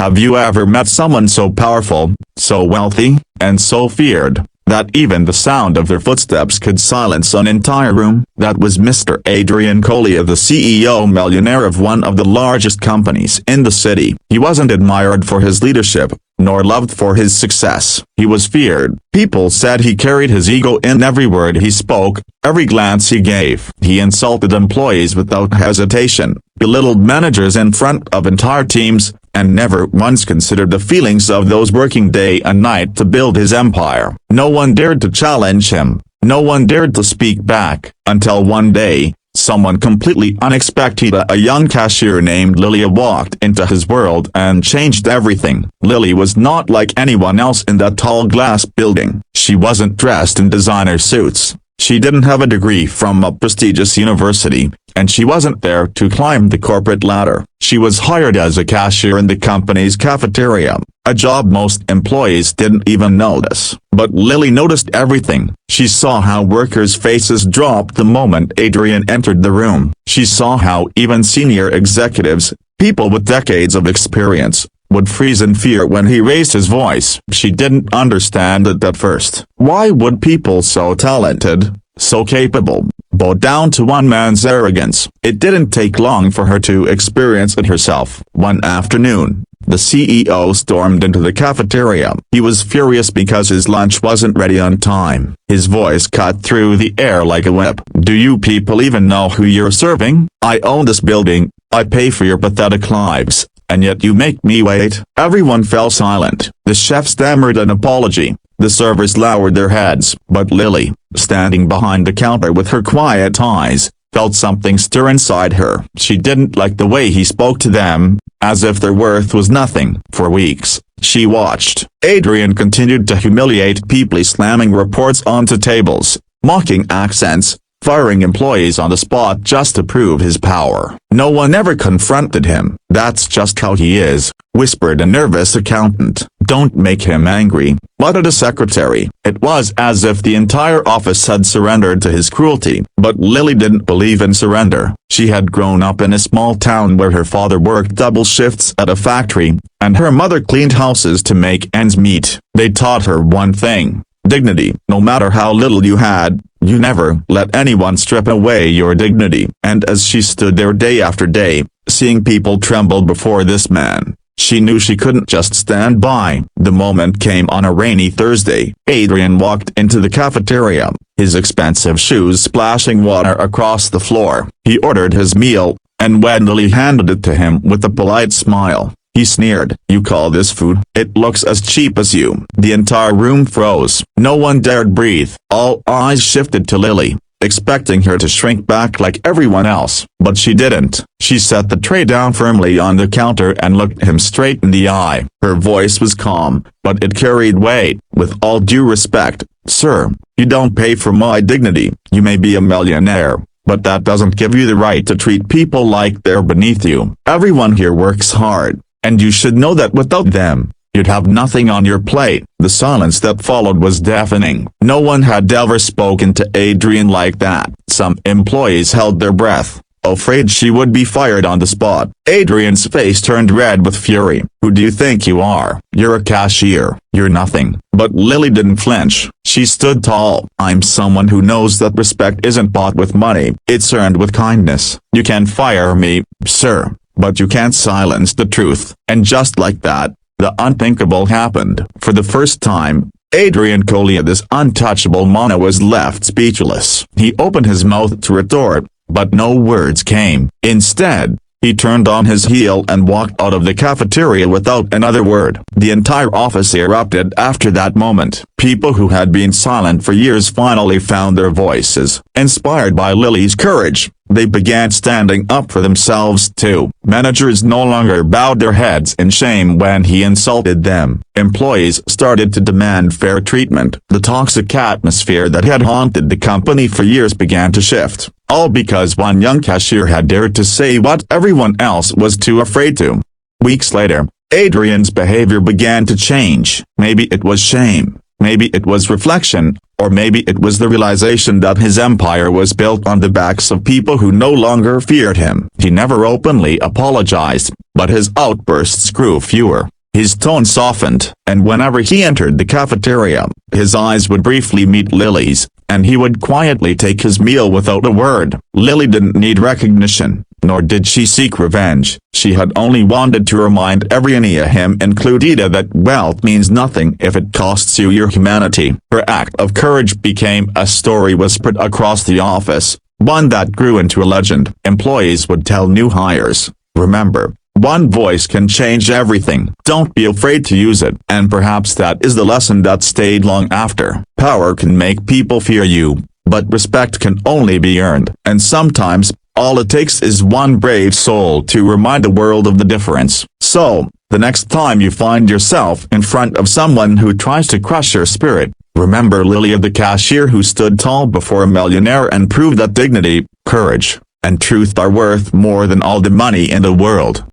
Have you ever met someone so powerful, so wealthy, and so feared, that even the sound of their footsteps could silence an entire room? That was Mr. Adrian Collier, the CEO millionaire of one of the largest companies in the city. He wasn't admired for his leadership, nor loved for his success. He was feared. People said he carried his ego in every word he spoke, every glance he gave. He insulted employees without hesitation, belittled managers in front of entire teams, and never once considered the feelings of those working day and night to build his empire. No one dared to challenge him. No one dared to speak back, until one day, someone completely unexpected, a young cashier named Lilia, walked into his world and changed everything. Lily was not like anyone else in that tall glass building. She wasn't dressed in designer suits. She didn't have a degree from a prestigious university, and she wasn't there to climb the corporate ladder. She was hired as a cashier in the company's cafeteria, a job most employees didn't even notice. But Lily noticed everything. She saw how workers' faces dropped the moment Adrian entered the room. She saw how even senior executives, people with decades of experience, would freeze in fear when he raised his voice. She didn't understand it at first. Why would people so talented, so capable, bow down to one man's arrogance? It didn't take long for her to experience it herself. One afternoon, the CEO stormed into the cafeteria. He was furious because his lunch wasn't ready on time. His voice cut through the air like a whip. "Do you people even know who you're serving? I own this building, I pay for your pathetic lives, and yet you make me wait." Everyone fell silent. The chef stammered an apology. The servers lowered their heads. But Lily, standing behind the counter with her quiet eyes, felt something stir inside her. She didn't like the way he spoke to them, as if their worth was nothing. For weeks, she watched. Adrian continued to humiliate people, slamming reports onto tables, mocking accents, firing employees on the spot just to prove his power. No one ever confronted him. "That's just how he is," whispered a nervous accountant. "Don't make him angry," muttered a secretary. It was as if the entire office had surrendered to his cruelty. But Lily didn't believe in surrender. She had grown up in a small town where her father worked double shifts at a factory, and her mother cleaned houses to make ends meet. They taught her one thing: dignity. No matter how little you had, you never let anyone strip away your dignity. And as she stood there day after day, seeing people tremble before this man, she knew she couldn't just stand by. The moment came on a rainy Thursday. Adrian walked into the cafeteria, his expensive shoes splashing water across the floor. He ordered his meal, and when Lily handed it to him with a polite smile, he sneered. "You call this food? It looks as cheap as you." The entire room froze. No one dared breathe. All eyes shifted to Lily, expecting her to shrink back like everyone else. But she didn't. She set the tray down firmly on the counter and looked him straight in the eye. Her voice was calm, but it carried weight. "With all due respect, sir, you don't pay for my dignity. You may be a millionaire, but that doesn't give you the right to treat people like they're beneath you. Everyone here works hard, and you should know that without them, you'd have nothing on your plate." The silence that followed was deafening. No one had ever spoken to Adrian like that. Some employees held their breath, afraid she would be fired on the spot. Adrian's face turned red with fury. "Who do you think you are? You're a cashier. You're nothing." But Lily didn't flinch. She stood tall. "I'm someone who knows that respect isn't bought with money. It's earned with kindness. You can fire me, sir, but you can't silence the truth." And just like that, the unthinkable happened. For the first time, Adrian Collier, this untouchable monarch, was left speechless. He opened his mouth to retort, but no words came. Instead, he turned on his heel and walked out of the cafeteria without another word. The entire office erupted after that moment. People who had been silent for years finally found their voices. Inspired by Lily's courage, they began standing up for themselves too. Managers no longer bowed their heads in shame when he insulted them. Employees started to demand fair treatment. The toxic atmosphere that had haunted the company for years began to shift. All because one young cashier had dared to say what everyone else was too afraid to. Weeks later, Adrian's behavior began to change. Maybe it was shame. Maybe it was reflection, or maybe it was the realization that his empire was built on the backs of people who no longer feared him. He never openly apologized, but his outbursts grew fewer. His tone softened, and whenever he entered the cafeteria, his eyes would briefly meet Lily's, and he would quietly take his meal without a word. Lily didn't need recognition, nor did she seek revenge. She had only wanted to remind everyone, him included, that wealth means nothing if it costs you your humanity. Her act of courage became a story whispered across the office, one that grew into a legend. Employees would tell new hires, "Remember, one voice can change everything. Don't be afraid to use it." And perhaps that is the lesson that stayed long after. Power can make people fear you, but respect can only be earned. And sometimes, all it takes is one brave soul to remind the world of the difference. So, the next time you find yourself in front of someone who tries to crush your spirit, remember Lily of the Cashier, who stood tall before a millionaire and proved that dignity, courage, and truth are worth more than all the money in the world.